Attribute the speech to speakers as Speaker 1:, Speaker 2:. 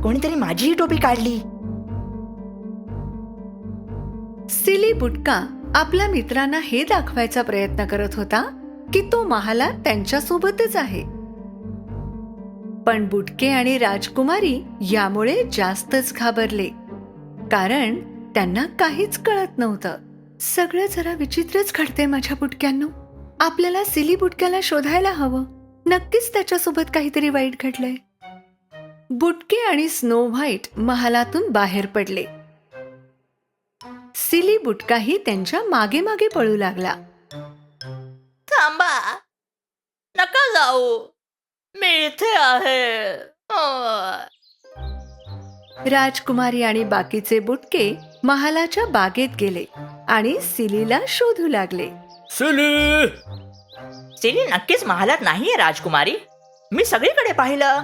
Speaker 1: कोणीतरी माझीही टोपी काढली.
Speaker 2: सिली बुटका आपल्या मित्रांना हे दाखवायचा प्रयत्न करत होता की तो महालात त्यांच्यासोबतच आहे. पण बुटके आणि राजकुमारी यामुळे जास्तच घाबरले, कारण त्यांना काहीच कळत नव्हतं. सगळं जरा विचित्रच घडते माझ्या बुटक्यांनो. आपल्याला सिली बुटक्याला शोधायला हवं. नक्कीच त्याच्यासोबत काहीतरी वाईट घडलंय. बुटके आणि स्नो व्हाईट महालातून बाहेर पडले. सिली बुटकाही त्यांच्या मागे मागे पळू लागला.
Speaker 1: थांबा, नका जाऊ, मी इथे आहे.
Speaker 2: राजकुमारी आणि बाकीचे बुटके महालाच्या बागेत गेले आणि सिलीला शोधू लागले.
Speaker 1: सिली नक्कीच महालात नाहीये राजकुमारी. मी सगळीकडे पाहिलं.